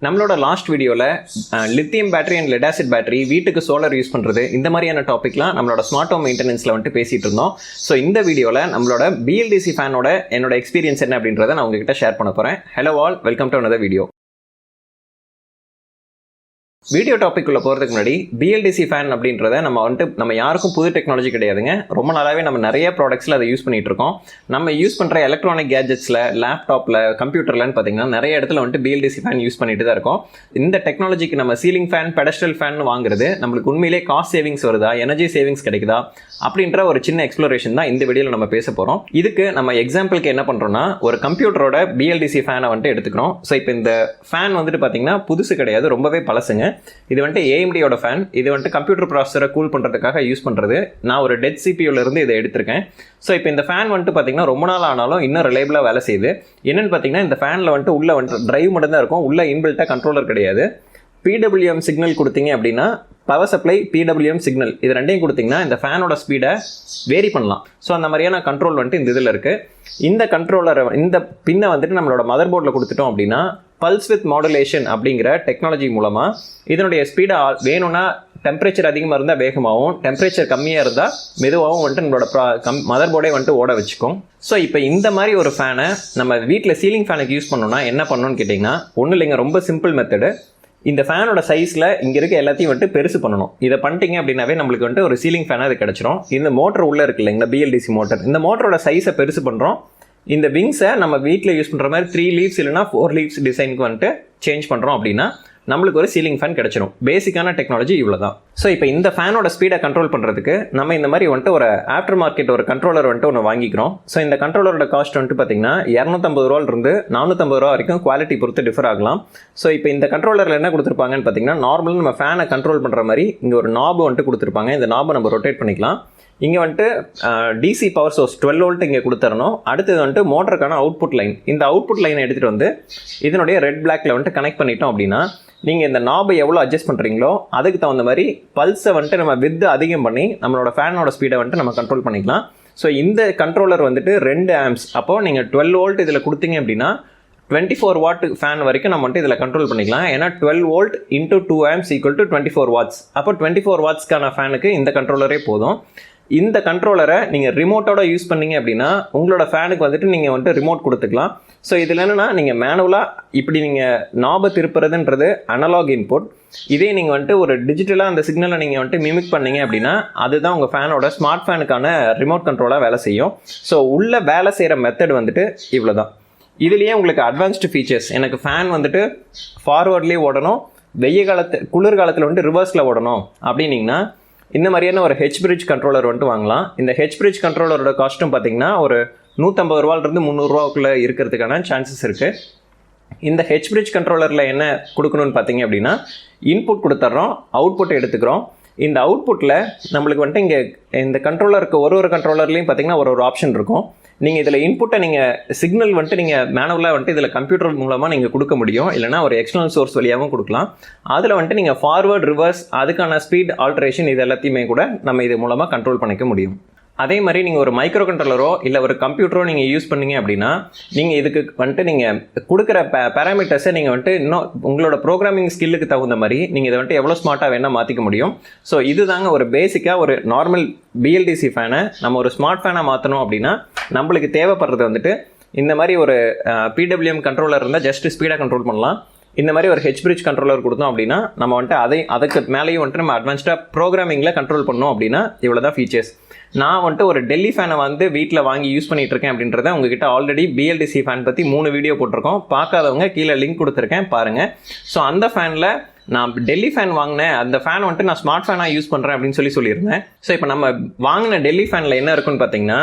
நம்மளோட லாஸ்ட் வீடியோவில் lithium battery and lead acid battery வீட்டுக்கு சோலார் யூஸ் பண்ணுறது இந்த மாதிரியான டாபிக்லாம் நம்மளோட ஸ்மார்ட் ஹோம் மெயின்டெனன்ஸில் வந்துட்டு பேசிகிட்டு இருந்தோம். ஸோ இந்த வீடியோவில் நம்மளோட BLDC ஃபேனோட என்னோட எக்ஸ்பீரியன்ஸ் என்ன அப்படின்றத நான் உங்ககிட்ட ஷேர் பண்ண போகிறேன். Hello all, welcome to another video. Video topic உள்ள போகிறதுக்கு முன்னாடி BLDC ஃபேன் அப்படின்றத நம்ம யாருக்கும் புது டெக்னாலஜி கிடையாதுங்க. ரொம்ப நாளாகவே நம்ம நிறைய ப்ராடக்ட்ஸில் அதை யூஸ் பண்ணிட்டு இருக்கோம். நம்ம யூஸ் பண்ணுற எலக்ட்ரானிக் கேஜெட்ஸில், லேப்டாப்பில், கம்ப்யூட்டர்லன்னு பார்த்தீங்கன்னா நிறைய இடத்துல வந்துட்டு BLDC ஃபேன் யூஸ் பண்ணிட்டு தான் இருக்கோம். இந்த டெக்னாலஜிக்கு நம்ம சீலிங் ஃபேன், பெடஸ்டல் ஃபேன் வாங்குறது நம்மளுக்கு உண்மையிலே காஸ்ட் சேவிங்ஸ் வருதா, எனர்ஜி சேவிங்ஸ் கிடைக்குதா அப்படின்ற ஒரு சின்ன எக்ஸ்ப்ளோரேஷன் தான் இந்த வீடியோவில் நம்ம பேச போகிறோம். இதுக்கு நம்ம எக்ஸாம்பிளுக்கு என்ன பண்ணுறோம்னா, ஒரு கம்ப்யூட்டரோட BLDC ஃபேனை வந்துட்டு எடுத்துக்கிறோம். ஸோ இப்போ இந்த ஃபேன் வந்துட்டு பார்த்தீங்கன்னா புதுசு கிடையாது, ரொம்பவே பழசுங்க. இது வந்துட்டு AMDயோட ஃபேன். இது வந்துட்டு கம்ப்யூட்டர் ப்ராசஸரை கூல் பண்ணுறதுக்காக யூஸ் பண்ணுறது. நான் ஒரு டெட் CPUலேருந்து இதை எடுத்திருக்கேன். ஸோ இப்போ இந்த ஃபேன் வந்துட்டு பார்த்தீங்கன்னா ரொம்ப நாள் ஆனாலும் இன்னும் ரிலையபிளாக வேலை செய்யுது. என்னென்னு பார்த்தீங்கன்னா, இந்த ஃபேனில் வந்துட்டு உள்ள வந்துட்டு டிரைவ் மட்டும் தான் இருக்கும், உள்ள இன்பில்ட்டாக கண்ட்ரோலர் கிடையாது. PWM சிக்னல் கொடுத்தீங்க அப்படின்னா, பவர் சப்ளை, PWM சிக்னல் இது ரெண்டையும் கொடுத்தீங்கன்னா இந்த ஃபேனோட ஸ்பீடை வேரி பண்ணலாம். ஸோ அந்த மாதிரியான கண்ட்ரோல் வந்துட்டு இந்த இதில் இருக்குது. இந்த கண்ட்ரோலரை, இந்த பின்னை வந்துட்டு நம்மளோட மதர் போர்டில் கொடுத்துட்டோம் அப்படின்னா, பல்ஸ் வித் மாடுலேஷன் அப்படிங்கிற டெக்னாலஜி மூலமாக இதனுடைய ஸ்பீடை வேணும்னா டெம்பரேச்சர் அதிகமாக இருந்தால் வேகமாகவும், டெம்பரேச்சர் கம்மியாக இருந்தால் மெதுவாகவும் வந்துட்டு நம்மளோட மதர் போர்டே வந்துட்டு ஓட வச்சுக்கும். ஸோ இப்போ இந்த மாதிரி ஒரு ஃபேனை நம்ம வீட்டில் சீலிங் ஃபேனுக்கு யூஸ் பண்ணோம்னா என்ன பண்ணணும்னு கேட்டிங்கன்னா, ஒன்றும் இல்லைங்க, ரொம்ப சிம்பிள் மெத்தடு. இந்த ஃபேனோட சைஸில் இங்கே இருக்க எல்லாத்தையும் வந்துட்டு பெருசு பண்ணணும். இதை பண்ணிட்டீங்க அப்படின்னாவே நம்மளுக்கு வந்துட்டு ஒரு சீலிங் ஃபேனாக அது கிடச்சிரும். இந்த மோட்டர் உள்ளே இருக்கு இல்லைங்களா, BLDC மோட்டர், இந்த மோட்டரோட சைஸை பெருசு பண்ணுறோம். இந்த விங்ஸை நம்ம வீட்டில் யூஸ் பண்ணுற மாதிரி 3 லீவ்ஸ் இல்லைனா 4 லீவ்ஸ் டிசைனுக்கு வந்துட்டு சேஞ்ச் பண்ணுறோம் அப்படின்னா நம்மளுக்கு ஒரு சீலிங் ஃபேன் கிடச்சிடும். பேசிக்கான டெக்னாலஜி இவ்வளோ தான். ஸோ இப்போ இந்த ஃபேனோட ஸ்பீடை கண்ட்ரோல் பண்ணுறதுக்கு நம்ம இந்த மாதிரி வந்துட்டு ஒரு ஆஃப்டர் மார்க்கெட் ஒரு கண்ட்ரோலர் வந்துட்டு ஒன்று வாங்கிக்கிறோம். ஸோ இந்த கண்ட்ரோலரோட காஸ்ட் வந்துட்டு பார்த்தீங்கன்னா 250 ரூபாயிலிருந்து 450 ரூபா வரைக்கும் குவாலிட்டி பொறுத்து டிஃபர் ஆகலாம். ஸோ இப்போ இந்த கண்ட்ரோலரில் என்ன கொடுத்துருப்பாங்கன்னு பார்த்தீங்கன்னா, நார்மலாக நம்ம ஃபேனை கண்ட்ரோல் பண்ணுற மாதிரி இங்கே ஒரு நாபு வந்துட்டு கொடுத்துருப்பாங்க. இந்த நாபை நம்ம ரொட்டேட் பண்ணிக்கலாம். இங்கே வந்துட்டு DC பவர் சோர்ஸ் 12 வோல்ட் இங்கே கொடுத்துடணும். அடுத்தது வந்துட்டு மோட்டருக்கான அவுட்புட் லைன், இந்த அவுட்புட் லைனை எடுத்துகிட்டு வந்து இதனுடைய ரெட் பிளாக்ல வந்துட்டு கனெக்ட் பண்ணிட்டோம் அப்படின்னா, நீங்கள் இந்த நாபை எவ்வளோ அட்ஜஸ்ட் பண்ணுறீங்களோ அதுக்கு தகுந்த மாதிரி பல்ஸை வந்துட்டு நம்ம வித்து அதிகம் பண்ணி நம்மளோட ஃபேனோட ஸ்பீடை வந்துட்டு நம்ம கண்ட்ரோல் பண்ணிக்கலாம். ஸோ இந்த கண்ட்ரோலர் வந்துட்டு 2 ஆம்ப்ஸ். அப்போது நீங்கள் 12 வோல்ட் இதில் கொடுத்தீங்க அப்படின்னா 24 வாட் ஃபேன் வரைக்கும் நம்ம வந்துட்டு இதில் கண்ட்ரோல் பண்ணிக்கலாம். ஏன்னா 12 volt into 2 amps equal to 24 watts. அப்போ 24 வாட்ஸ்க்கான ஃபேனுக்கு இந்த கண்ட்ரோலரே போதும். இந்த கண்ட்ரோலரை நீங்கள் ரிமோட்டோட யூஸ் பண்ணீங்க அப்படின்னா உங்களோட ஃபேனுக்கு வந்துட்டு நீங்கள் வந்துட்டு ரிமோட் கொடுத்துக்கலாம். ஸோ இதில் என்னென்னா, நீங்கள் மேனுவலாக இப்படி நீங்கள் நாபை திருப்புறதுன்றது அனலாக் இன்புட். இதே நீங்கள் வந்துட்டு ஒரு டிஜிட்டலாக அந்த சிக்னலை நீங்கள் வந்துட்டு மிமிக் பண்ணீங்க அப்படின்னா அதுதான் உங்கள் ஃபேனோட ஸ்மார்ட் ஃபேனுக்கான ரிமோட் கண்ட்ரோலாக வேலை செய்யும். ஸோ உள்ள வேலை செய்கிற மெத்தட் வந்துட்டு இவ்வளோ தான். இதுலேயே உங்களுக்கு அட்வான்ஸ்டு ஃபீச்சர்ஸ், எனக்கு ஃபேன் வந்துட்டு ஃபார்வர்ட்லேயே ஓடணும், குளிர்காலத்தில் வந்துட்டு ரிவர்ஸில் ஓடணும் அப்படின்னீங்கன்னா இந்த மாதிரியான ஒரு H-bridge கண்ட்ரோலர் வந்துட்டு வாங்கலாம். இந்த H-bridge கண்ட்ரோலரோட காஸ்ட்டும் பார்த்தீங்கன்னா ஒரு 150 ரூபாயிலிருந்து 300 ரூபாய்க்குள்ளே இருக்கிறதுக்கான சான்சஸ் இருக்குது. இந்த H-bridge கண்ட்ரோலரில் என்ன கொடுக்கணும்னு பார்த்தீங்க அப்படின்னா, இன்புட் கொடுத்துட்றோம், அவுட்புட் எடுத்துக்கிறோம். இந்த அவுட்புட்டில் நம்மளுக்கு வந்துட்டு இங்கே இந்த கண்ட்ரோலருக்கு ஒரு கண்ட்ரோலர்லேயும் பார்த்தீங்கன்னா ஒரு ஆப்ஷன் இருக்கும். நீங்கள் இதில் இன்புட்டை நீங்கள் சிக்னல் வந்துட்டு நீங்கள் மேனுவலாக வந்துட்டு இதில் கம்ப்யூட்டர் மூலமாக நீங்கள் கொடுக்க முடியும், இல்லைனா ஒரு எக்ஸ்டர்னல் சோர்ஸ் வழியாகவும் கொடுக்கலாம். அதில் வந்துட்டு நீங்கள் ஃபார்வர்ட், ரிவர்ஸ், அதுக்கான ஸ்பீட் ஆல்ட்ரேஷன் இது எல்லாத்தையுமே கூட நம்ம இது மூலமாக கண்ட்ரோல் பண்ணிக்க முடியும். அதே மாதிரி நீங்கள் ஒரு மைக்ரோ கண்ட்ரோலரோ இல்லை ஒரு கம்ப்யூட்டரோ நீங்கள் யூஸ் பண்ணீங்க அப்படின்னா நீங்கள் இதுக்கு வந்துட்டு நீங்கள் கொடுக்குற பேராமீட்டர்ஸை நீங்கள் வந்துட்டு இன்னும் உங்களோட ப்ரோக்ராமிங் ஸ்கில்லுக்கு தகுந்த மாதிரி நீங்கள் இதை வந்துட்டு எவ்வளோ ஸ்மார்ட்டாக வேணால் மாற்றிக்க முடியும். ஸோ இதுதாங்க ஒரு பேசிக்காக ஒரு நார்மல் BLDC ஃபேனை நம்ம ஒரு ஸ்மார்ட் ஃபேனாக மாற்றணும் அப்படின்னா நம்மளுக்கு தேவைப்படுறது வந்துட்டு இந்த மாதிரி ஒரு PWM கண்ட்ரோலர் இருந்தால் ஜஸ்ட் ஸ்பீடாக கண்ட்ரோல் பண்ணலாம். இந்த மாதிரி ஒரு H-bridge கண்ட்ரோலர் கொடுத்தோம் அப்படின்னா நம்ம வந்துட்டு அதுக்கு மேலேயும் வந்துட்டு நம்ம அட்வான்ஸ்டாக ப்ரோக்ராமிங்கில் கண்ட்ரோல் பண்ணோம் அப்படின்னா இவ்வளோ தான் ஃபீச்சர்ஸ். நான் வந்துட்டு ஒரு டெல்லி ஃபேனை வந்து வீட்டில் வாங்கி யூஸ் பண்ணிட்டு இருக்கேன் அப்படின்றத உங்ககிட்ட ஆல்ரெடி BLDC ஃபேன் பற்றி 3 வீடியோ போட்டிருக்கோம். பார்க்காதவங்க கீழே லிங்க் கொடுத்துருக்கேன், பாருங்கள். ஸோ அந்த ஃபேனில் நான் டெல்லி ஃபேன் வாங்கினேன், அந்த ஃபேன் வந்துட்டு நான் ஸ்மார்ட் ஃபேனாக யூஸ் பண்ணுறேன் அப்படின்னு சொல்லியிருந்தேன். ஸோ இப்போ நம்ம வாங்கின டெல்லி ஃபேனில் என்ன இருக்குன்னு பார்த்தீங்கன்னா,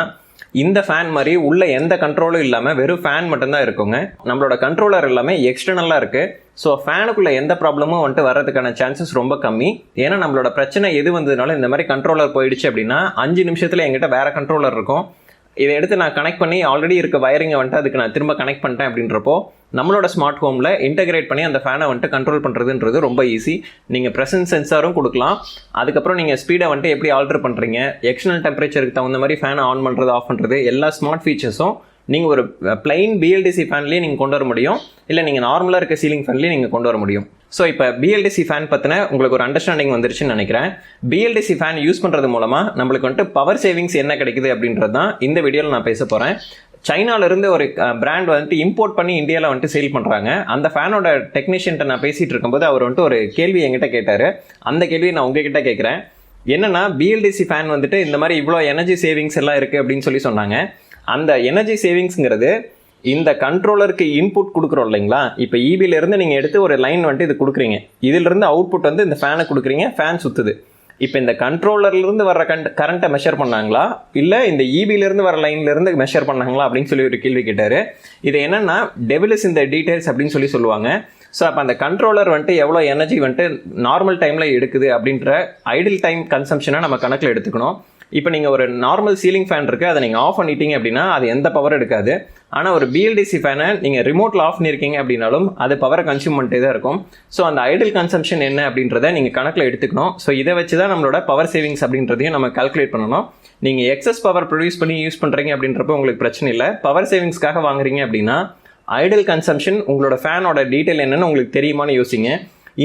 இந்த ஃபேன் மாதிரி உள்ள எந்த கண்ட்ரோலும் இல்லாமல் வெறும் ஃபேன் மட்டும்தான் இருக்குங்க. நம்மளோட கண்ட்ரோலர் எல்லாமே எக்ஸ்டர்னலாக இருக்குது. ஸோ ஃபேனுக்குள்ளே எந்த ப்ராப்ளமும் வந்துட்டு வர்றதுக்கான சான்சஸ் ரொம்ப கம்மி. ஏன்னா நம்மளோட பிரச்சனை எது வந்ததுனால இந்த மாதிரி கண்ட்ரோலர் போயிடுச்சு அப்படின்னா 5 நிமிஷத்தில் எங்கிட்ட வேறு கண்ட்ரோலர் இருக்கும். இதை எடுத்து நான் கனெக்ட் பண்ணி ஆல்ரெடி இருக்க வயரிங்கை வந்துட்டு அதுக்கு நான் திரும்ப கனெக்ட் பண்ணிட்டேன் அப்படின்றப்போ நம்மளோட ஸ்மார்ட் ஹோமில் இன்டெகிரேட் பண்ணி அந்த ஃபேனை வந்துட்டு கண்ட்ரோல் பண்ணுறதுன்றது ரொம்ப ஈஸி. நீங்கள் ப்ரெசன்ஸ் சென்சாரும் கொடுக்கலாம். அதுக்கப்புறம் நீங்கள் ஸ்பீடை வந்துட்டு எப்படி ஆல்டர் பண்ணுறீங்க, எக்ஸ்டர்னல் டெம்பரேச்சருக்கு தகுந்த மாதிரி ஃபேனை ஆன் பண்ணுறது, ஆஃப் பண்ணுறது, எல்லா ஸ்மார்ட் ஃபீச்சர்ஸும் நீங்கள் ஒரு பிளைன் பிஎல்டிசி ஃபேன்லேயே நீங்கள் கொண்டு வர முடியும், இல்லை நீங்கள் நார்மலாக இருக்க சீலிங் ஃபேன்லேயே நீங்கள் கொண்டு வர முடியும். ஸோ இப்போ பிஎல்டிசி ஃபேன் பற்றின உங்களுக்கு ஒரு அண்டர்ஸ்டாண்டிங் வந்துருச்சுன்னு நினைக்கிறேன். பிஎல்டிசி ஃபேன் யூஸ் பண்ணுறது மூலமாக நம்மளுக்கு வந்துட்டு பவர் சேவிங்ஸ் என்ன கிடைக்குது அப்படின்றது தான் இந்த வீடியோவில் நான் பேச போகிறேன். சைனாவிலேருந்து ஒரு பிராண்ட் வந்துட்டு இம்போர்ட் பண்ணி இந்தியாவில் வந்துட்டு சேல் பண்ணுறாங்க. அந்த ஃபேனோட டெக்னீஷியன்ட்ட நான் பேசிகிட்டு இருக்கும்போது அவர் வந்துட்டு ஒரு கேள்வி என்கிட்ட கேட்டார். அந்த கேள்வியை நான் உங்ககிட்ட கேட்குறேன். என்னென்னா, பிஎல்டிசி ஃபேன் வந்துட்டு இந்த மாதிரி இவ்வளோ எனர்ஜி சேவிங்ஸ் எல்லாம் இருக்குது அப்படின்னு சொன்னாங்க. அந்த எனர்ஜி சேவிங்ஸுங்கிறது இந்த கண்ட்ரோலருக்கு இன்புட் கொடுக்குறோம் இல்லைங்களா? இப்போ இபிலேருந்து நீங்கள் எடுத்து ஒரு லைன் வந்துட்டு இது கொடுக்குறீங்க, இதிலிருந்து அவுட்புட் வந்து இந்த ஃபேனை கொடுக்குறீங்க, ஃபேன் சுற்றுது. இப்போ இந்த கண்ட்ரோலர்லேருந்து வர கரண்ட்டை மெஷர் பண்ணாங்களா, இல்லை இந்த இபிலேருந்து வர லைன்லேருந்து மெஷர் பண்ணாங்களா அப்படின்னு ஒரு கேள்வி கேட்டார். இது என்னென்னா, டெவில் இஸ் இந்த டீட்டெயில்ஸ் அப்படின்னு சொல்லுவாங்க. ஸோ அப்போ அந்த கண்ட்ரோலர் வந்துட்டு எவ்வளோ எனர்ஜி வந்துட்டு நார்மல் டைமில் எடுக்குது அப்படின்ற ஐடில் டைம் கன்சம்ஷனை நம்ம கணக்கில் எடுத்துக்கணும். இப்போ நீங்கள் ஒரு நார்மல் சீலிங் ஃபேன் இருக்குது, அதை நீங்கள் ஆஃப் பண்ணிட்டீங்க அப்படின்னா அது எந்த பவர் எடுக்காது. ஆனால் ஒரு பிஎல்டிசி ஃபேனை நீங்கள் ரிமோட்டில் ஆஃப் பண்ணியிருக்கீங்க அப்படின்னாலும் அது பவரை கன்சியூம் பண்ணிட்டே தான் இருக்கும். ஸோ அந்த ஐடில் கன்சம்ஷன் என்ன அப்படின்றத நீங்கள் கணக்கில் எடுத்துக்கணும். ஸோ இதை வச்சு தான் நம்மளோட பவர் சேவிங்ஸ் அப்படின்றதையும் நம்ம கால்குலேட் பண்ணணும். நீங்கள் எக்ஸஸ் பவர் ப்ரொடியூஸ் பண்ணி யூஸ் பண்ணுறீங்க அப்படின்றப்ப உங்களுக்கு பிரச்சனை இல்லை. பவர் சேவிங்ஸ்க்காக வாங்குறீங்க அப்படின்னா ஐடில் கன்சம்ஷன் உங்களோட ஃபேனோட டீட்டெயில் என்னன்னு உங்களுக்கு தெரியுமான்னு யோசிங்க.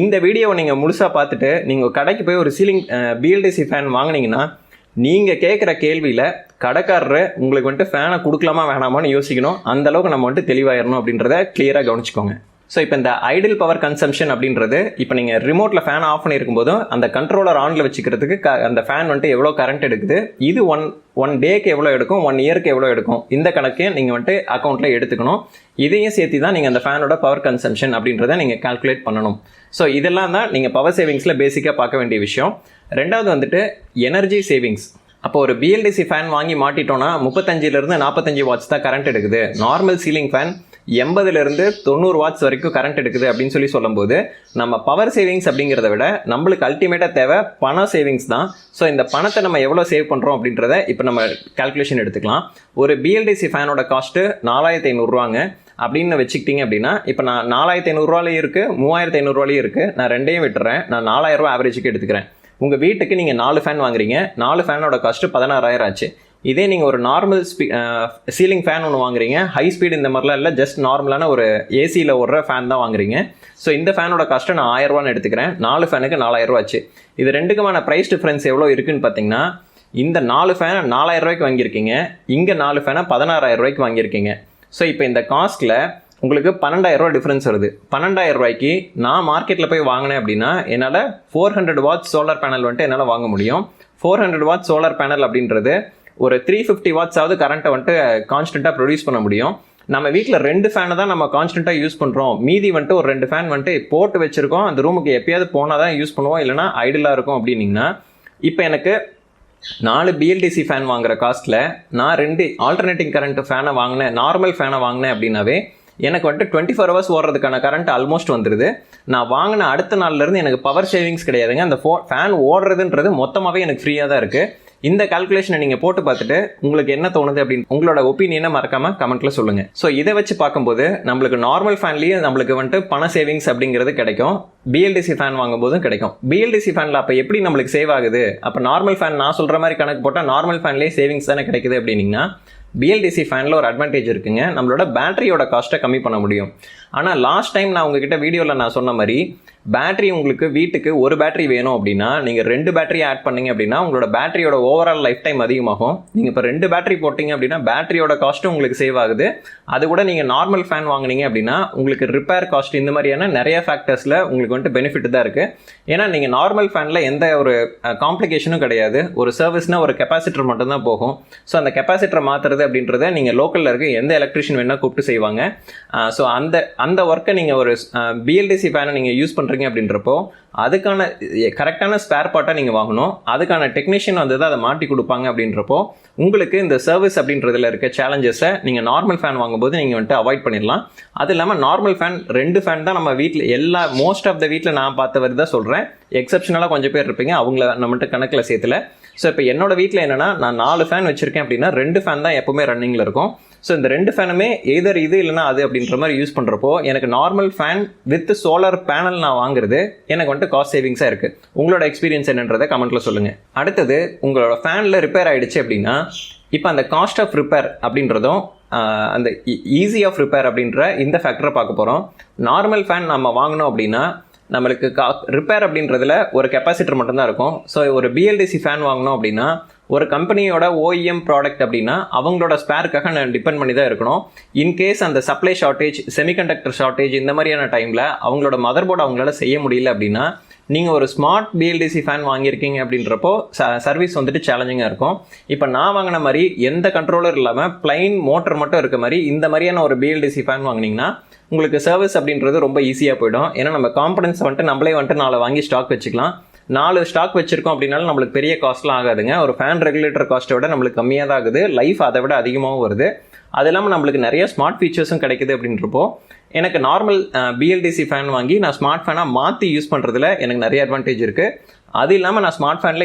இந்த வீடியோவை நீங்கள் முழுசாக பார்த்துட்டு நீங்கள் கடைக்கு போய் ஒரு சீலிங் பிஎல்டிசி ஃபேன் வாங்கினீங்கன்னா நீங்கள் கேட்குற கேள்வியில் கடைக்காரரு உங்களுக்கு வந்துட்டு ஃபேனை கொடுக்கலாமா வேணாமான்னு யோசிக்கணும். அந்தளவுக்கு நம்ம வந்துட்டு தெளிவாயிடணும் அப்படின்றத கிளியராக கவனிச்சுக்கோங்க. ஸோ இப்போ இந்த ஐடில் பவர் கன்சம்ஷன் அப்படின்றது, இப்போ நீங்கள் ரிமோட்டில் ஃபேன் ஆஃப் பண்ணியிருக்கும் போதும் அந்த கண்ட்ரோலர் ஆனில் வச்சுக்கிறதுக்கு அந்த ஃபேன் வந்துட்டு எவ்வளோ கரண்ட் எடுக்குது, இது ஒன் டேக்கு எவ்வளோ எடுக்கும், 1 இயருக்கு எவ்வளோ எடுக்கும், இந்த கணக்கையும் நீங்கள் வந்துட்டு அக்கௌண்ட்டில் எடுத்துக்கணும். இதையும் சேர்த்து தான் நீங்கள் அந்த ஃபேனோட பவர் கன்சம்ஷன் அப்படின்றத நீங்கள் கால்குலேட் பண்ணணும். ஸோ இதெல்லாம் தான் நீங்கள் பவர் சேவிங்ஸில் பேசிக்காக பார்க்க வேண்டிய விஷயம். ரெண்டாவது வந்துட்டு எனர்ஜி சேவிங்ஸ். அப்போ ஒரு பிஎல்டிசி ஃபேன் வாங்கி மாட்டிட்டோன்னா 35 to 45 வாட்ஸ் தான் கரண்ட் எடுக்குது. Normal ceiling fan 80 to 90 watts வரைக்கும் கரண்ட் எடுக்குது அப்படின்னு சொல்லும்போது நம்ம பவர் சேவிங்ஸ் அப்படிங்கிறத விட நம்மளுக்கு அல்டிமேட்டாக தேவை பண சேவிங்ஸ் தான். ஸோ இந்த பணத்தை நம்ம எவ்வளோ சேவ் பண்ணுறோம் அப்படின்றத இப்போ நம்ம கால்குலேஷன் எடுத்துக்கலாம். ஒரு பிஎல்டிசி ஃபேனோட காஸ்ட்டு 4500 அப்படின்னு வச்சுக்கிட்டீங்க அப்படின்னா, இப்போ நான் 4500 இருக்குது, 3500 இருக்குது, நான் ரெண்டையும் விட்டுறேன், நான் 4000 ஆவரேஜுக்கு எடுத்துக்கிறேன். உங்கள் வீட்டுக்கு நீங்கள் 4 ஃபேன் வாங்குறீங்க, 4 ஃபேனோட காஸ்ட்டு 16000 ஆச்சு. இதே நீங்கள் ஒரு நார்மல் சீலிங் ஃபேன் ஒன்று வாங்குறீங்க, ஹை ஸ்பீடு இந்த மாதிரிலாம் இல்லை, ஜஸ்ட் நார்மலான ஒரு ஏசியில் ஓடுற ஃபேன் தான் வாங்குறீங்க. ஸோ இந்த ஃபேனோட காஸ்ட்டை நான் 1000 எடுத்துக்கிறேன். 4 ஃபேனுக்கு 4000 ஆச்சு. இது ரெண்டுக்குமான ப்ரைஸ் டிஃப்ரென்ஸ் எவ்வளோ இருக்குன்னு பார்த்தீங்கன்னா, இந்த 4 ஃபேனை 4000 வாங்கியிருக்கீங்க, இங்கே 4 ஃபேனை 16000 வாங்கியிருக்கீங்க. ஸோ இப்போ இந்த காஸ்ட்டில் உங்களுக்கு 12000 டிஃப்ரென்ஸ் வருது. 12000 நான் மார்க்கெட்டில் போய் வாங்கினேன் அப்படின்னா என்னால் 400 வாட்ஸ் சோலார் பேனல் வந்துட்டு என்னால் வாங்க முடியும். 400 வாட்ஸ் சோலார் பேனல் அப்படின்றது ஒரு 350 வாட்ஸாவது கரண்ட்டை வந்துட்டு கான்ஸ்டண்ட்டாக ப்ரொடியூஸ் பண்ண முடியும். நம்ம வீட்டில் 2 ஃபேனை தான் நம்ம கான்ஸ்டண்ட்டாக யூஸ் பண்ணுறோம். மீதி வந்துட்டு ஒரு 2 ஃபேன் வந்துட்டு போட்டு வச்சுருக்கோம், அந்த ரூமுக்கு எப்பயாவது போனால் தான் யூஸ் பண்ணுவோம், இல்லைனா ஐடிலாக இருக்கும் அப்படின்னிங்கன்னா, இப்போ எனக்கு 4 பிஎல்டிசி ஃபேன் வாங்குற காஸ்ட்டில் நான் 2 ஆல்டர்னேட்டிங் கரண்ட் ஃபேனை வாங்கினேன், நார்மல் ஃபேனை வாங்கினேன் அப்படின்னாவே எனக்கு வந்துட்டு 24 ஹவர்ஸ் ஓடுறதுக்கான கரண்ட் ஆல்மோஸ்ட் வந்துடுது. நான் வாங்கின அடுத்த நாள்லேருந்து எனக்கு பவர் சேவிங்ஸ் கிடையாதுங்க. அந்த ஃபேன் ஓடுறதுன்றது மொத்தமாகவே எனக்கு ஃப்ரீயாக தான் இருக்குது. இந்த கால்குலேஷனை நீங்கள் போட்டு பார்த்துட்டு உங்களுக்கு என்ன தோணுது அப்படின்னு உங்களோட ஒப்பீனியனை மறக்காமல் கமெண்ட்டில் சொல்லுங்கள். ஸோ இதை வச்சு பார்க்கும்போது நம்மளுக்கு நார்மல் ஃபேன்லேயே நம்மளுக்கு வந்துட்டு பண சேவிங்ஸ் அப்படிங்கிறது கிடைக்கும், பிஎல்டிசி ஃபேன் வாங்கும்போதும் கிடைக்கும். பிஎல்டிசி ஃபேனில் அப்போ எப்படி நம்மளுக்கு சேவ் ஆகுது? அப்போ நார்மல் ஃபேன் நான் சொல்கிற மாதிரி கணக்கு போட்டால் நார்மல் ஃபேன்லேயே சேவிங்ஸ் தானே கிடைக்குது அப்படின்னீங்கன்னா, பிஎல்டிசி ஃபேனில் ஒரு அட்வான்டேஜ் இருக்குங்க, நம்மளோட பேட்டரியோட காஸ்ட்டை கம்மி பண்ண முடியும். ஆனால் லாஸ்ட் டைம் நான் உங்ககிட்ட வீடியோவில் நான் சொன்ன மாதிரி பேட்டரி உங்களுக்கு வீட்டுக்கு ஒரு பேட்டரி வேணும் அப்படின்னா நீங்கள் 2 பேட்டரி ஆட் பண்ணிங்க அப்படின்னா உங்களோட பேட்டரியோட ஓவரால் லைஃப் டைம் அதிகமாகும். நீங்கள் இப்போ 2 பேட்டரி போட்டிங்க அப்படின்னா பேட்டரியோட காஸ்ட்டும் உங்களுக்கு சேவ் ஆகுது. அது கூட நீங்கள் நார்மல் ஃபேன் வாங்கினீங்க அப்படின்னா உங்களுக்கு ரிப்பேர் காஸ்ட் இந்த மாதிரியான நிறைய ஃபேக்டர்ஸில் உங்களுக்கு வந்துட்டு பெனிஃபிட் தான் இருக்குது. ஏன்னா நீங்கள் நார்மல் ஃபேனில் எந்த ஒரு காம்ப்ளிகேஷனும் கிடையாது, ஒரு சர்வீஸ்னால் ஒரு கெப்பாசிட்டர் மட்டும்தான் போகும். ஸோ அந்த கெப்பாசிட்டரை மாற்றுறது அப்படின்றத நீங்கள் லோக்கலில் இருக்க எந்த எலக்ட்ரிஷியன் வேணால் கூப்பிட்டு செய்வாங்க. ஸோ அந்த ஒர்க்கை நீங்கள் ஒரு பிஎல்டிசி ஃபேனை நீங்கள் யூஸ் பண்ணுறீங்க அப்படின்றப்போ அதுக்கான கரெக்டான ஸ்பேர் பார்ட்டை நீங்கள் வாங்கணும், அதுக்கான டெக்னீஷியன் வந்து தான் அதை மாட்டி கொடுப்பாங்க. அப்படின்றப்போ உங்களுக்கு இந்த சர்வீஸ் அப்படின்றதுல இருக்க சேலஞ்சஸை நீங்கள் நார்மல் ஃபேன் வாங்கும்போது நீங்கள் வந்துட்டு அவாய்ட் பண்ணிடலாம். அது இல்லாமல் நார்மல் ஃபேன் 2 ஃபேன் தான் நம்ம வீட்டில் மோஸ்ட் ஆஃப் த வீட்டில் நான் பார்த்த வரை தான் சொல்கிறேன், எக்ஸப்ஷனலாக கொஞ்சம் பேர் இருப்பீங்க, அவங்கள நம்மகிட்ட கணக்கில் சேர்த்துல. ஸோ இப்போ என்னோட வீட்டில் என்னென்னா நான் 4 ஃபேன் வச்சுருக்கேன் அப்படின்னா 2 ஃபேன் தான் எப்போவுமே ரன்னிங்கில் இருக்கும். ஸோ இந்த 2 ஃபேனுமே எதர் இது இல்லைனா அது அப்படின்ற மாதிரி யூஸ் பண்ணுறப்போ எனக்கு normal fan with solar panel நான் வாங்குறது எனக்கு வந்துட்டு காஸ்ட் சேவிங்ஸாக இருக்குது. உங்களோட எக்ஸ்பீரியன்ஸ் என்னன்றதை கமெண்ட்டில் சொல்லுங்கள். அடுத்தது, உங்களோட ஃபேனில் ரிப்பேர் ஆகிடுச்சு அப்படின்னா இப்போ அந்த காஸ்ட் ஆஃப் ரிப்பேர் அப்படின்றதும் அந்த ஈஸி ஆஃப் ரிப்பேர் அப்படின்ற இந்த ஃபேக்டரை பார்க்க போகிறோம். நார்மல் ஃபேன் நம்ம வாங்கினோம் அப்படின்னா நம்மளுக்கு ரிப்பேர் அப்படின்றதுல ஒரு கெப்பாசிட்டர் மட்டும்தான் இருக்கும். ஸோ ஒரு பிஎல்டிசி ஃபேன் வாங்கினோம் அப்படின்னா ஒரு கம்பெனியோட ஓஇஎம் ப்ராடக்ட் அப்படின்னா அவங்களோட ஸ்பேருக்காக நான் டிபெண்ட் பண்ணி தான் இருக்கணும். இன்கேஸ் அந்த சப்ளை ஷார்ட்டேஜ், செமிகண்டக்டர் ஷார்ட்டேஜ் இந்த மாதிரியான டைமில் அவங்களோட மதர் போர்டு அவங்களால செய்ய முடியல அப்படின்னா நீங்கள் ஒரு ஸ்மார்ட் பிஎல்டிசி ஃபேன் வாங்கியிருக்கீங்க அப்படின்றப்போ சர்வீஸ் வந்துட்டு சேலஞ்சிங்காக இருக்கும். இப்போ நான் வாங்கின மாதிரி எந்த கண்ட்ரோலர் இல்லாமல் பிளைன் மோட்டர் மட்டும் இருக்க மாதிரி இந்த மாதிரியான ஒரு பிஎல்டிசி ஃபேன் வாங்கினீங்கன்னா உங்களுக்கு சர்வீஸ் அப்படின்றது ரொம்ப ஈஸியாக போயிடும். ஏன்னா நம்ம காம்பனன்ஸ் வந்துட்டு நம்மளே வந்துட்டு 4 வாங்கி ஸ்டாக் வச்சுக்கலாம். 4 ஸ்டாக் வச்சிருக்கோம் அப்படின்னாலும் நம்மளுக்கு பெரிய காஸ்ட்லாம் ஆகாதுங்க. ஒரு ஃபேன் ரெகுலேட்டர் காஸ்ட்டை விட நம்மளுக்கு கம்மியாக தான் ஆகுது. லைஃப் அதை விட அதிகமாகவும் வருது. அது இல்லாமல் நம்மளுக்கு நிறைய ஸ்மார்ட் ஃபீச்சர்ஸும் கிடைக்குது அப்படின்றப்போ எனக்கு நார்மல் பிஎல்டிசி ஃபேன் வாங்கி நான் ஸ்மார்ட் ஃபேனாக மாற்றி யூஸ் பண்ணுறதுல எனக்கு நிறைய அட்வான்டேஜ் இருக்குது. அது இல்லாமல் நான் ஸ்மார்ட் ஃபேனில்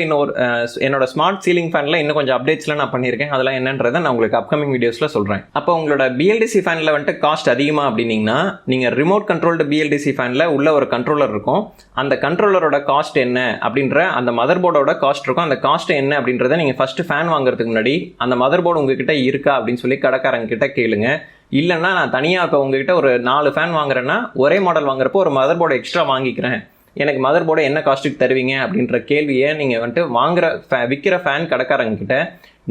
என்னோட ஸ்மார்ட் சீலிங் ஃபேனில் இன்னும் கொஞ்சம் அப்டேட்ஸ்லாம் நான் பண்ணியிருக்கேன். அதெல்லாம் என்னன்றதை நான் உங்களுக்கு அப்கமிங் வீடியோஸில் சொல்கிறேன். அப்போ உங்களோட பிஎல்டிசி ஃபேனில் வந்துட்டு காஸ்ட் அதிகமாக அப்படின்னீங்கன்னா நீங்கள் ரிமோட் கண்ட்ரோல்டு பிஎல்டிசி ஃபேனில் உள்ள ஒரு கண்ட்ரோலர் இருக்கும். அந்த கண்ட்ரோலரோட காஸ்ட் என்ன அப்படின்ற அந்த மதர் போர்டோட காஸ்ட் இருக்கும். அந்த காஸ்ட் என்ன அப்படின்றத நீங்கள் ஃபஸ்ட்டு ஃபேன் வாங்குறதுக்கு முன்னாடி அந்த மதர் போர்டு உங்ககிட்ட இருக்கா அப்படின்னு சொல்லி கடைக்காரங்க கிட்ட கேளுங்க. இல்லைன்னா நான் தனியாக இப்போ உங்ககிட்ட ஒரு 4 ஃபேன் வாங்குறேன்னா ஒரே மாடல் வாங்குறப்போ ஒரு மதர் போர்டு எக்ஸ்ட்ரா வாங்கிக்கிறேன், எனக்கு மதர் போர்டை என்ன காஸ்ட்டுக்கு தருவீங்க அப்படின்ற கேள்வியை நீங்கள் வந்துட்டு விற்கிற ஃபேன் கடைக்காரங்க கிட்ட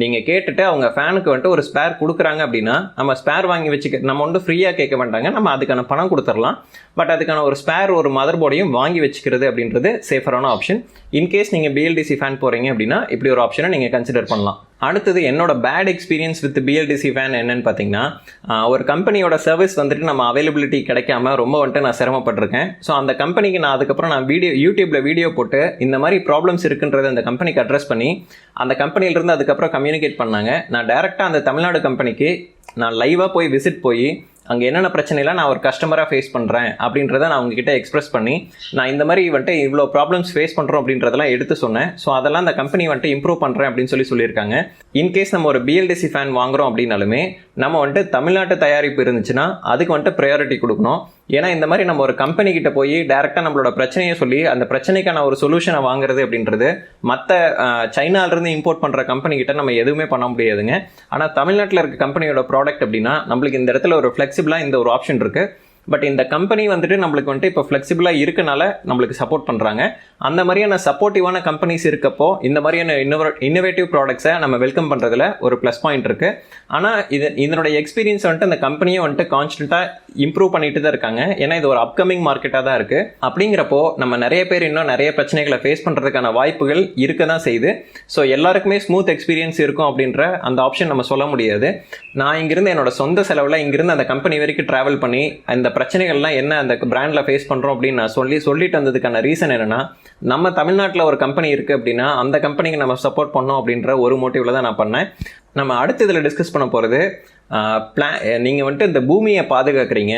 நீங்கள் கேட்டுட்டு அவங்க ஃபேனுக்கு வந்துட்டு ஒரு ஸ்பேர் கொடுக்குறாங்க அப்படின்னா நம்ம ஸ்பேர் வாங்கி வச்சுக்க நம்ம வந்துட்டு ஃப்ரீயாக கேட்க மாட்டாங்க, நம்ம அதுக்கான பணம் கொடுத்துடலாம். பட் அதுக்கான ஒரு ஸ்பேர் ஒரு மதர் போர்டையும் வாங்கி வச்சுக்கிறது அப்படின்றது சேஃபரான ஆப்ஷன். இன்கேஸ் நீங்கள் பிஎல்டிசி ஃபேன் போகிறீங்க அப்படின்னா இப்படி ஒரு ஆப்ஷனை நீங்கள் கன்சிடர் பண்ணலாம். அடுத்தது என்னோட bad experience with BLDC fan என்னன்னு பார்த்தீங்கன்னா ஒரு கம்பெனியோட சர்வீஸ் வந்துட்டு நம்ம அவைலபிலிட்டி கிடைக்காம ரொம்ப வந்துட்டு நான் சிரமப்பட்டிருக்கேன். ஸோ அந்த கம்பெனிக்கு நான் அதுக்கப்புறம் நான் யூடியூப்பில் வீடியோ போட்டு இந்த மாதிரி ப்ராப்ளம்ஸ் இருக்குன்றதை அந்த கம்பெனிக்கு அட்ரஸ் பண்ணி அந்த கம்பெனியிலேருந்து அதுக்கப்புறம் கம்யூனிகேட் பண்ணாங்க. நான் டைரெக்டாக அந்த தமிழ்நாடு கம்பெனிக்கு நான் லைவாக போய் விசிட் போய் அங்கே என்னென்ன பிரச்சனைலாம் நான் ஒரு கஸ்டமராக ஃபேஸ் பண்ணுறேன் அப்படின்றத நான் உங்ககிட்ட எக்ஸ்பிரஸ் பண்ணி நான் இந்த மாதிரி வந்துட்டு இவ்வளோ ப்ராப்ளம்ஸ் ஃபேஸ் பண்ணுறோம் அப்படின்றதெல்லாம் எடுத்து சொன்னேன். ஸோ அதெல்லாம் அந்த கம்பெனி வந்துட்டு இம்ப்ரூவ் பண்ணுறேன் அப்படின்னு சொல்லியிருக்காங்க. இன்கேஸ் நம்ம ஒரு பிஎல்டிசி ஃபேன் வாங்குறோம் அப்படின்னாலுமே நம்ம வந்துட்டு தமிழ்நாட்டு தயாரிப்பு இருந்துச்சுன்னா அதுக்கு வந்துட்டு ப்ரையாரிட்டி கொடுக்கணும். ஏன்னா இந்த மாதிரி நம்ம ஒரு கம்பெனி கிட்ட போய் டேரெக்டாக நம்மளோட பிரச்சனையை சொல்லி அந்த பிரச்சனைக்கான ஒரு சொல்யூஷனை வாங்குறது அப்படின்றது மற்ற சைனாலிருந்து இம்போர்ட் பண்ணுற கம்பெனி கிட்ட நம்ம எதுவுமே பண்ண முடியாதுங்க. ஆனால் தமிழ்நாட்டில் இருக்க கம்பெனியோட ப்ராடக்ட் அப்படின்னா நம்மளுக்கு இந்த இடத்துல ஒரு ஃப்ளெக்சிபிளாக இந்த ஒரு ஆப்ஷன் இருக்குது. பட் இந்த கம்பெனி வந்துட்டு நம்மளுக்கு வந்துட்டு இப்போ ஃப்ளெக்சிபிளாக இருக்கனால நம்மளுக்கு சப்போர்ட் பண்ணுறாங்க. அந்த மாதிரியான சப்போர்ட்டிவான கம்பெனிஸ் இருக்கப்போ இந்த மாதிரியான இன்னோவேட்டிவ் ப்ராடக்ட்ஸை நம்ம வெல்கம் பண்ணுறதுல ஒரு ப்ளஸ் பாயிண்ட் இருக்குது. ஆனால் இதனுடைய எக்ஸ்பீரியன்ஸ் வந்துட்டு அந்த கம்பெனியை வந்துட்டு கான்ஸ்டண்ட்டாக இம்ப்ரூவ் பண்ணிட்டு தான் இருக்காங்க. ஏன்னா இது ஒரு அப்கமிங் மார்க்கெட்டாக தான் இருக்குது. அப்படிங்கிறப்போ நம்ம நிறைய பேர் இன்னும் நிறைய பிரச்சனைகளை ஃபேஸ் பண்ணுறதுக்கான வாய்ப்புகள் இருக்க தான் செய்யுது. ஸோ எல்லாருக்குமே ஸ்மூத் எக்ஸ்பீரியன்ஸ் இருக்கும் அப்படின்ற அந்த ஆப்ஷன் நம்ம சொல்ல முடியாது. நான் இங்கிருந்து என்னோட சொந்த செலவில் இங்கிருந்து அந்த கம்பெனி வரைக்கும் ட்ராவல் பண்ணி அந்த பிரச்சனைகள்லாம் என்ன அந்த பிராண்டில் ஃபேஸ் பண்ணுறோம் அப்படின்னு நான் சொல்லிட்டு வந்ததுக்கான ரீசன் என்னென்னா நம்ம தமிழ்நாட்டில் ஒரு கம்பெனி இருக்குது அப்படின்னா அந்த கம்பெனிக்கு நம்ம சப்போர்ட் பண்ணோம் அப்படின்ற ஒரு மோட்டிவில் தான் நான் பண்ணேன். நம்ம அடுத்து இதில் டிஸ்கஸ் பண்ண போகிறது நீங்கள் வந்துட்டு இந்த பூமியை பாதுகாக்கிறீங்க,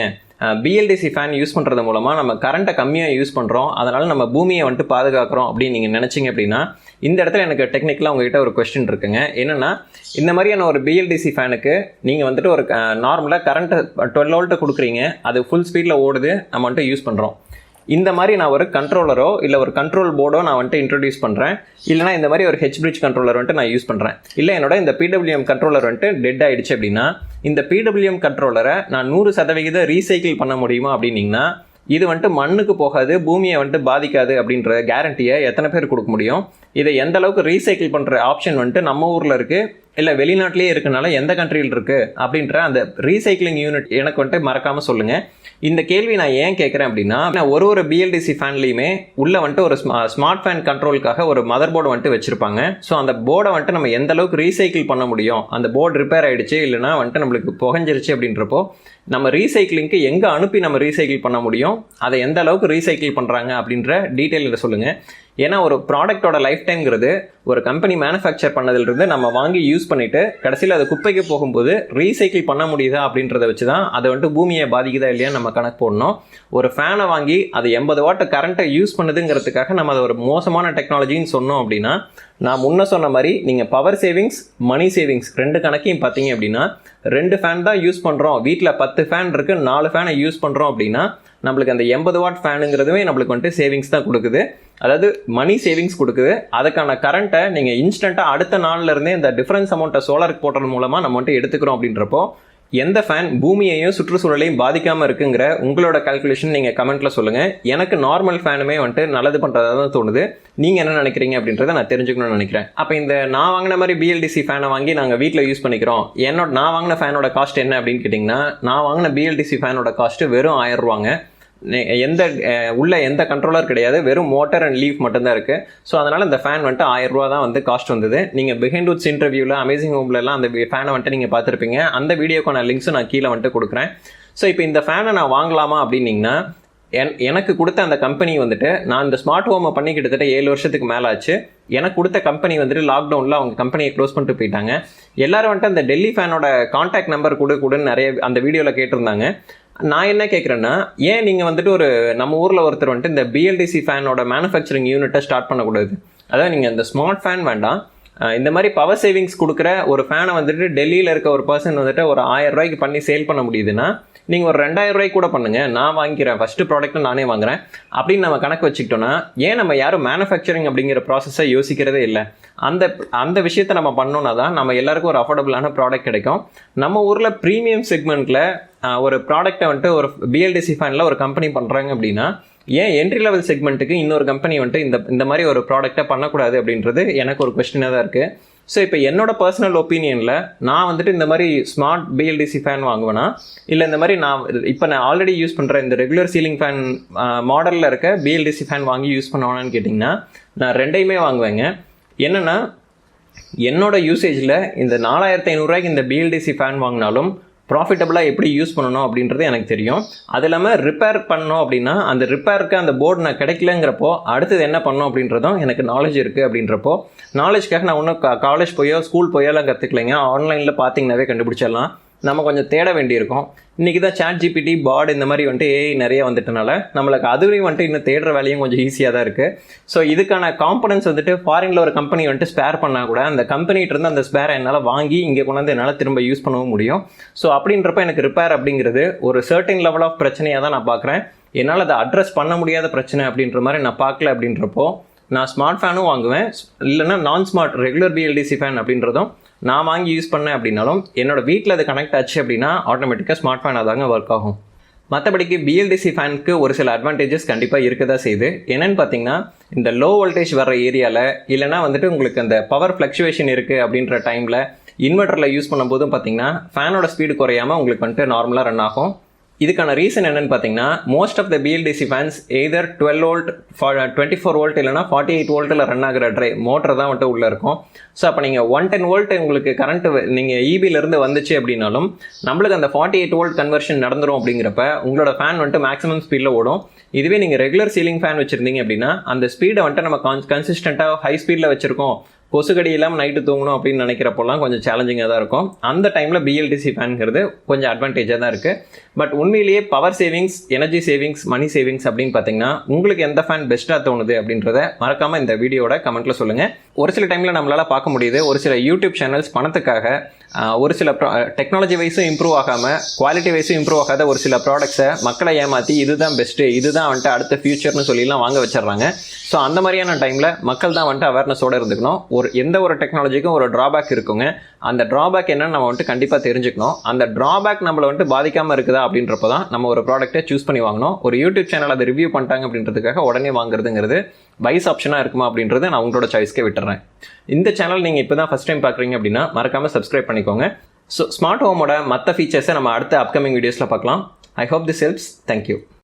பிஎல்டிசி ஃபேன் யூஸ் பண்ணுறது மூலமாக நம்ம கரண்ட்டை கம்மியாக யூஸ் பண்ணுறோம், அதனால் நம்ம பூமியை வந்துட்டு பாதுகாக்கிறோம் அப்படின்னு நீங்கள் நினச்சிங்க அப்படின்னா இந்த இடத்துல எனக்கு டெக்னிக்கலாக உங்ககிட்ட ஒரு கொஸ்டின் இருக்குங்க. என்னென்னா இந்த மாதிரியான ஒரு பிஎல்டிசி ஃபேனுக்கு நீங்கள் வந்துட்டு ஒரு நார்மலாக கரண்ட்டு 12 வோல்ட்டு கொடுக்குறீங்க, அது ஃபுல் ஸ்பீடில் ஓடுது, நம்ம வந்துட்டு யூஸ் பண்ணுறோம். இந்த மாதிரி நான் ஒரு கண்ட்ரோலரோ இல்லை ஒரு கண்ட்ரோல் போர்டோ நான் வந்துட்டு இன்ட்ரடியூஸ் பண்ணுறேன், இல்லைனா இந்த மாதிரி ஒரு ஹெச்-பிரிட்ஜ் கண்ட்ரோலர் வந்துட்டு நான் யூஸ் பண்ணுறேன், இல்லை என்னோட இந்த பிடபிள்யூஎம் கண்ட்ரோலர் வந்துட்டு டெட் ஆகிடுச்சு அப்படின்னா இந்த பிடபிள்யூஎம் கண்ட்ரோலரை நான் 100% ரீசைக்கிள் பண்ண முடியுமா அப்படின்னீங்கன்னா இது வந்துட்டு மண்ணுக்கு போகாது, பூமியை வந்துட்டு பாதிக்காது அப்படின்ற கேரண்டியை எத்தனை பேர் கொடுக்க முடியும்? இதை எந்த அளவுக்கு ரீசைக்கிள் பண்ணுற ஆப்ஷன் வந்துட்டு நம்ம ஊரில் இருக்குது இல்லை வெளிநாட்டிலே இருக்கனால எந்த கண்ட்ரியில் இருக்குது அப்படின்ற அந்த ரீசைக்ளிங் யூனிட் எனக்கு வந்துட்டு மறக்காமல் சொல்லுங்கள். இந்த கேள்வி நான் ஏன் கேட்குறேன் அப்படின்னா ஒரு பிஎல்டிசி ஃபேன்லேயுமே உள்ள வந்துட்டு ஒரு ஸ்மார்ட் ஃபேன் கண்ட்ரோலுக்காக ஒரு மதர் போர்டு வந்துட்டு வச்சுருப்பாங்க. ஸோ அந்த போர்டை வந்துட்டு நம்ம எந்த அளவுக்கு ரீசைக்கிள் பண்ண முடியும், அந்த போர்டு ரிப்பேர் ஆகிடுச்சு இல்லைனா வந்துட்டு நம்மளுக்கு புகஞ்சிருச்சு அப்படின்றப்போ நம்ம ரீசைக்கிளிங்க்கு எங்கே அனுப்பி நம்ம ரீசைக்கிள் பண்ண முடியும், அதை எந்த அளவுக்கு ரீசைக்கிள் பண்ணுறாங்க அப்படின்ற டீட்டெயிலில் சொல்லுங்கள். ஏன்னா ஒரு ப்ராடக்டோட லைஃப் டைம்ங்கிறது ஒரு கம்பெனி மேனுஃபேக்சர் பண்ணதிலிருந்து நம்ம வாங்கி யூஸ் பண்ணிவிட்டு கடைசியில் அது குப்பைக்கு போகும்போது ரீசைக்கிள் பண்ண முடியுதா அப்படின்றத வச்சு தான் அதை வந்துட்டு பூமியை பாதிக்குதா இல்லையா நம்ம கணக்கு போடணும். ஒரு ஃபேனை வாங்கி அது 80 வாட் கரண்ட்டை யூஸ் பண்ணுதுங்கிறதுக்காக நம்ம அதை ஒரு மோசமான டெக்னாலஜின்னு சொன்னோம் அப்படின்னா நான் முன்ன சொன்ன மாதிரி நீங்கள் பவர் சேவிங்ஸ், மணி சேவிங்ஸ் 2 கணக்கையும் பார்த்தீங்க அப்படின்னா 2 ஃபேன் தான் யூஸ் பண்ணுறோம், வீட்டில் 10 ஃபேன் இருக்குது, 4 ஃபேனை யூஸ் பண்ணுறோம் அப்படின்னா நம்மளுக்கு அந்த 80 வாட் ஃபேனுங்கிறதுமே நம்மளுக்கு வந்துட்டு சேவிங்ஸ் தான் கொடுக்குது. அதாவது மணி சேவிங்ஸ் கொடுக்குது. அதுக்கான கரண்ட்டை நீங்கள் இன்ஸ்டண்ட்டாக அடுத்த நாள்லேருந்தே இந்த டிஃபரன்ஸ் அமௌண்ட்டை சோலாருக்கு போடுறது மூலமாக நம்ம வந்துட்டு எடுத்துக்கிறோம். அப்படின்றப்போ எந்த ஃபேன் பூமியையும் சுற்றுச்சூழலையும் பாதிக்காமல் இருக்குங்கிற உங்களோட கால்குலேஷன் நீங்கள் கமெண்ட்டில் சொல்லுங்கள். எனக்கு நார்மல் ஃபேனுமே வந்துட்டு நல்லது பண்ணுறதா தான் தோணுது. நீங்கள் என்ன நினைக்கிறீங்க அப்படின்றத நான் தெரிஞ்சுக்கணும்னு நினைக்கிறேன். அப்போ இந்த நான் வாங்கின மாதிரி BLDC ஃபேனை வாங்கி நாங்கள் வீட்டில் யூஸ் பண்ணிக்கிறோம். நான் வாங்கின ஃபேனோட காஸ்ட் என்ன அப்படின்னு கேட்டிங்கன்னா, நான் வாங்கின BLDC ஃபேனோட காஸ்ட்டு வெறும் 1000 ரூபாங்க. எந்த கண்ட்ரோலர் கிடையாது, வெறும் மோட்டர் அண்ட் லீஃப் மட்டும்தான் இருக்குது. ஸோ அதனால் இந்த ஃபேன் வந்துட்டு 1000 ரூபா தான் வந்து காஸ்ட் வந்தது. நீங்கள் பிஹைண்ட் வுட்ஸ் இன்டர்வியூவில் அமேசிங் ஹோம்லலாம் அந்த ஃபேனை வந்துட்டு நீங்கள் பார்த்துருப்பீங்க. அந்த வீடியோக்கான லிங்க்ஸும் நான் கீழே வந்துட்டு கொடுக்குறேன். ஸோ இப்போ இந்த ஃபேனை நான் வாங்கலாமா அப்படின்னிங்கன்னா, எனக்கு கொடுத்த அந்த கம்பெனி வந்துட்டு நான் இந்த ஸ்மார்ட் ஹோமை பண்ணி கிட்டத்தட்ட 7 வருஷத்துக்கு மேலே ஆச்சு. எனக்கு கொடுத்த கம்பெனி வந்துட்டு லாக்டவுனில் அவங்க கம்பெனியை க்ளோஸ் பண்ணிட்டு போயிட்டாங்க. எல்லாரும் வந்துட்டு அந்த டெல்லி ஃபேனோட கான்டாக்ட் நம்பர் கொடுன்னு நிறைய அந்த வீடியோவில் கேட்டிருந்தாங்க. நான் என்ன கேட்குறேன்னா, ஏன் நீங்கள் வந்துட்டு நம்ம ஊரில் ஒருத்தர் வந்துட்டு இந்த BLDC ஃபேனோட மேனுஃபேக்சரிங் யூனிட்டை ஸ்டார்ட் பண்ணக்கூடாது? அதாவது நீங்கள் இந்த ஸ்மார்ட் ஃபேன் வேண்டாம், இந்த மாதிரி பவர் சேவிங்ஸ் கொடுக்குற ஒரு ஃபேனை வந்துட்டு டெல்லியில் இருக்க ஒரு பர்சன் வந்துட்டு ஒரு 1000 ரூபாய்க்கு பண்ணி சேல் பண்ண முடியுதுன்னா, நீங்கள் ஒரு 2000 ரூபாய்க்கு கூட பண்ணுங்கள். நான் வாங்கிக்கிறேன், ஃபஸ்ட்டு ப்ராடக்ட்டும் நானே வாங்குறேன் அப்படின்னு நம்ம கணக்கு வச்சுக்கிட்டோன்னா, ஏன் நம்ம யாரும் மேனுஃபேக்சரிங் அப்படிங்கிற ப்ராசஸை யோசிக்கிறதே இல்லை? அந்த விஷயத்தை நம்ம பண்ணோன்னா தான் நம்ம எல்லாருக்கும் ஒரு அஃபோர்டபுளான ப்ராடக்ட் கிடைக்கும். நம்ம ஊரில் ப்ரீமியம் செக்மெண்ட்டில் ஒரு ப்ராடக்டை வந்துட்டு ஒரு BLDC ஃபேனில் ஒரு கம்பெனி பண்ணுறாங்க அப்படின்னா, ஏன் என்ட்ரி லெவல் செக்மெண்ட்டுக்கு இன்னொரு கம்பெனி வந்துட்டு இந்த மாதிரி ஒரு ப்ராடக்டை பண்ணக்கூடாது அப்படின்றது எனக்கு ஒரு கொஸ்டினாக தான் இருக்குது. ஸோ இப்போ என்னோட பர்சனல் ஒப்பீனியனில் நான் வந்துட்டு இந்த மாதிரி ஸ்மார்ட் BLDC ஃபேன் வாங்குவேனா, இல்லை இந்த மாதிரி நான் ஆல்ரெடி யூஸ் பண்ணுற இந்த ரெகுலர் சீலிங் ஃபேன் மாடலில் இருக்க BLDC ஃபேன் வாங்கி யூஸ் பண்ணுவானான்னு கேட்டிங்கன்னா, நான் ரெண்டையுமே வாங்குவேங்க. என்னென்னா, என்னோட யூசேஜில் இந்த 4500 ரூபாய்க்கு இந்த BLDC ஃபேன் வாங்கினாலும் ப்ராஃபிட்டபுளாக எப்படி யூஸ் பண்ணணும் அப்படின்றது எனக்கு தெரியும். அது இல்லாமல் ரிப்பேர் பண்ணோம் அப்படின்னா, அந்த ரிப்பேருக்கு அந்த போர்டு நான் கிடைக்கலங்கிறப்போ அடுத்தது என்ன பண்ணணும் அப்படின்றதும் எனக்கு நாலேஜ் இருக்குது. அப்படின்றப்போ நாலேஜ்க்காக நான் ஒன்றும் காலேஜ் போயோ ஸ்கூல் போயோலாம் கற்றுக்கலைங்க. ஆன்லைனில் பார்த்தீங்கன்னாவே கண்டுபிடிச்சிடலாம். நம்ம கொஞ்சம் தேட வேண்டியிருக்கும். இன்றைக்கி தான் ChatGPT, பாட் இந்த மாதிரி வந்துட்டு AI நிறைய வந்துட்டனால நம்மளுக்கு அதுவரையும் வந்துட்டு இன்னும் தேடுற வேலையும் கொஞ்சம் ஈஸியாக தான் இருக்குது. ஸோ இதுக்கான காம்பனன்ஸ் வந்துட்டு ஃபாரினில் ஒரு கம்பெனி வந்துட்டு ஸ்பேர் பண்ணால் கூட அந்த கம்பெனிகிட்டருந்து அந்த ஸ்பேரை என்னால் வாங்கி இங்கே கொண்டாந்து என்னால் திரும்ப யூஸ் பண்ணவும் முடியும். ஸோ அப்படின்றப்ப எனக்கு ரிப்பேர் அப்படிங்கிறது ஒரு சர்டன் லெவல் ஆஃப் பிரச்சனையாக தான் நான் பார்க்குறேன். என்னால் அதை அட்ரஸ் பண்ண முடியாத பிரச்சனை அப்படின்ற மாதிரி நான் பார்க்கல. அப்படின்றப்போ நான் ஸ்மார்ட் ஃபேனும் வாங்குவேன், இல்லைன்னா நான் ஸ்மார்ட் ரெகுலர் BLDC ஃபேன் அப்படின்றதும் நான் வாங்கி யூஸ் பண்ணேன் அப்படின்னாலும் என்னோட வீட்டில் அது கனெக்ட் ஆச்சு அப்படின்னா ஆட்டோமேட்டிக்காக ஸ்மார்ட் ஃபேன் அதாங்க ஒர்க் ஆகும். மற்றபடிக்கு BLDC ஃபேனுக்கு ஒரு சில அட்வான்டேஜஸ் கண்டிப்பாக இருக்க தான் செய்யுது. என்னென்னு பார்த்தீங்கன்னா, இந்த லோ வோல்டேஜ் வர ஏரியாவில், இல்லைனா வந்துட்டு உங்களுக்கு அந்த பவர் ஃப்ளக்சுவேஷன் இருக்குது அப்படின்ற டைமில் இன்வெர்ட்டரில் யூஸ் பண்ணும்போதும் பார்த்தீங்கன்னா ஃபேனோட ஸ்பீடு குறையாமல் உங்களுக்கு வந்துட்டு நார்மலாக ரன் ஆகும். இதுக்கான ரீசன் என்னன்னு பார்த்தீங்கன்னா, most of the BLDC fans either 12 volt 24 volt இல்லைனா 48 வோல்ட்டில் ரன் ஆகிற மோட்டர் தான் வந்துட்டு உள்ளே இருக்கும். ஸோ அப்போ நீங்கள் 110 வோல்ட் உங்களுக்கு கரண்ட்டு நீங்கள் EBலேருந்து வந்துச்சு அப்படின்னாலும் நம்மளுக்கு அந்த 48 வோல்ட் கன்வர்ஷன் நடந்துடும். அப்படிங்கிறப்ப உங்களோட ஃபேன் வந்துட்டு மேக்ஸிமம் ஸ்பீடில் ஓடும். இதுவே நீங்கள் ரெகுலர் சீலிங் ஃபேன் வச்சுருந்தீங்க அப்படின்னா அந்த ஸ்பீடை வந்துட்டு நம்ம கன்சிஸ்டண்ட்டாக ஹை ஸ்பீடில் வச்சுருக்கோம், கொசுக்கடி இல்லாமல் நைட்டு தூங்கணும் அப்படின்னு நினைக்கிறப்போலாம் கொஞ்சம் சேலஞ்சிங்காக தான் இருக்கும். அந்த டைமில் BLDC ஃபேனுங்கிறது கொஞ்சம் அட்வான்டேஜாக தான் இருக்குது. பட் உண்மையிலேயே power savings, energy savings, money savings அப்படின்னு பார்த்தீங்கன்னா உங்களுக்கு எந்த ஃபேன் பெஸ்ட்டாக தோணுது அப்படின்றத மறக்காமல் இந்த வீடியோட கமெண்ட்டில் சொல்லுங்கள். ஒரு சில டைமில் நம்மளால் பார்க்க முடியுது, ஒரு சில யூடியூப் சேனல்ஸ் பணத்துக்காக ஒரு சில டெக்னாலஜி வைஸும் இம்ப்ரூவ் ஆகாமல் குவாலிட்டி வைஸும் இம்ப்ரூவ் ஆகாத ஒரு சில ப்ராடக்ட்ஸை மக்களை ஏமாற்றி இதுதான் பெஸ்ட்டு, இதுதான் வந்துட்டு அடுத்த ஃபியூச்சர்னு சொல்லிலாம் வாங்க வச்சிடறாங்க. ஸோ அந்த மாதிரியான டைமில் மக்கள் தான் வந்துட்டு அவேர்னஸோடு இருந்துக்கணும். எந்த ஒரு டெக்னாலஜிக்கும் ஒரு ட்ராபேக் இருக்குங்க. அந்த ட்ராபேக் என்னன்னு நம்ம வந்துட்டு கண்டிப்பாக தெரிஞ்சுக்கணும். அந்த ட்ராபேக் நம்மளை வந்துட்டு பாதிக்காமல் இருக்குதா அப்படின்றப்ப தான் நம்ம ஒரு ப்ராடக்ட்டை சூஸ் பண்ணி வாங்கணும். ஒரு யூடியூப் சேனல் அதை ரிவ்யூ பண்ணிட்டாங்க அப்படின்றதுக்காக உடனே வாங்குறதுங்கிறது வைஸ் ஆப்ஷனாக இருக்குமா அப்படின்றது நான் உங்களோட சாய்ஸ்க்கே விட்டுறேன். இந்த சேனல் நீங்கள் இப்போ தான் ஃபஸ்ட் டைம் பார்க்குறீங்க அப்படின்னா மறக்காமல் சப்ஸ்கிரைப் பண்ணிக்கோங்க. ஸோ ஸ்மார்ட் ஹோமோட மற்ற ஃபீச்சர்ஸை நம்ம அடுத்த அப்கமிங் வீடியோஸில் பார்க்கலாம். I hope this helps. Thank you.